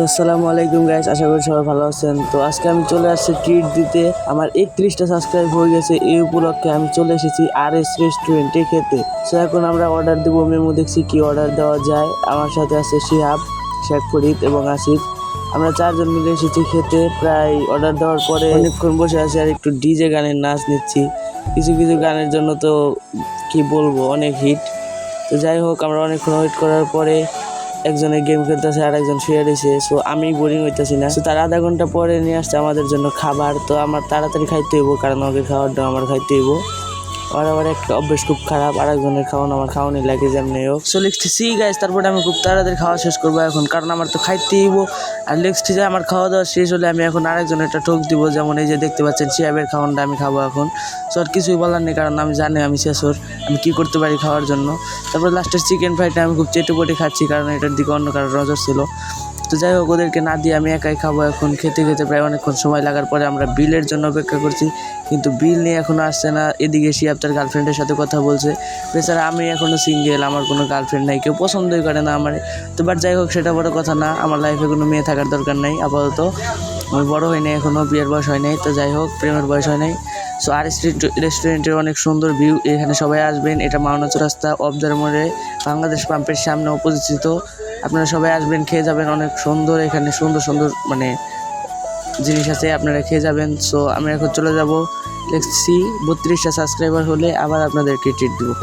আসসালামু আলাইকুম গাইস, আশা করি সবাই ভালো আছেন। তো আজকে আমি চলে আসছি ট্রিট দিতে। আমার 31টা সাবস্ক্রাইব হয়ে গেছে। এই উপলক্ষে আমি চলে এসেছি RS রেস্টুরেন্টে খেতে। সো এখন আমরা অর্ডার দেবো। মেমো দেখছি কি অর্ডার দেওয়া যায়। আমার সাথে আছে শিহাব, শেখ ফরিদ এবং আসিফ। আমরা 4জন মিলে এসেছি খেতে। প্রায় অর্ডার দেওয়ার পরে অনেকক্ষণ বসে আছি আর একটু ডিজে গানের নাচ নিচ্ছি। কিছু কিছু গানের জন্য তো কি বলবো, অনেক হিট। তো যাই হোক, আমরা অনেকক্ষণ ওয়েট করার পরে একজনের গেম খেলতেছে আর একজন শুয়ে রয়েছে। সো আমি বোরিং হইতেছি না। সো তার আধা ঘন্টা পরে নিয়ে আসছে আমাদের জন্য খাবার। তো আমার তাড়াতাড়ি খাইতে হইব, কারণ ওকে খাবারটা আমার খাইতে হইব। আর আমার একটা অভ্যেস খুব খারাপ, আর একজনের খাওয়ানো আমার খাওয়ানি লাগে যেমনি হোক। সো লিখতেছি গাইস, তারপরে আমি খুব তাড়াতাড়ি খাওয়া শেষ করবো এখন, কারণ আমার তো খাইতে হইব। আর লিখছি যে আমার খাওয়া দাওয়া শেষ হলে আমি এখন আরেকজনের একটা ঠোক দিব, যেমন এই যে দেখতে পাচ্ছেন শিয়াবের খাওয়ানটা আমি খাবো এখন। সো আর কিছুই বলার নেই, কারণ আমি জানি আমি শেষর, আমি কী করতে পারি খাওয়ার জন্য। তারপর লাস্টের চিকেন ফ্রাইটা আমি খুব চেটেপটে খাচ্ছি, কারণ এটার দিকে অন্য কারোর নজর ছিল। তো যাই হোক, ওদেরকে না দিয়ে আমি একাই খাবো এখন। খেতে খেতে প্রায় অনেকক্ষণ সময় লাগার পরে আমরা বিলের জন্য অপেক্ষা করছি, কিন্তু বিল নিয়ে এখনও আসছে না। এদিকে শিয়াব তার গার্লফ্রেন্ডের সাথে কথা বলছে। বেচারা আমি এখনও সিঙ্গেল, আমার কোনো গার্লফ্রেন্ড নাই, কেউ পছন্দই করে না আমার। তো বাট যাই হোক, সেটা বড় কথা না। আমার লাইফে কোনো মেয়ে থাকার দরকার নাই আপাতত। আমি বড় হই নাই এখনও, বিয়ের বয়স হয় নাই। তো যাই হোক, প্রেমের বয়স হয় নাই। সো RS রেস্টুরেন্টের অনেক সুন্দর ভিউ, এখানে সবাই আসবেন। এটা মাওনা চৌরাস্তা অবদার মোড়ে বাংলাদেশ পাম্পের সামনে অবস্থিত। আপনারা সবাই আসবেন, খেয়ে যাবেন। অনেক সুন্দর, এখানে সুন্দর সুন্দর জিনিস আছে, আপনারা খেয়ে যাবেন। সো আমি এখন চলে যাব। দেখছি 32টা সাবস্ক্রাইবার হলে আবার আপনাদেরকে ট্রিট দেবো।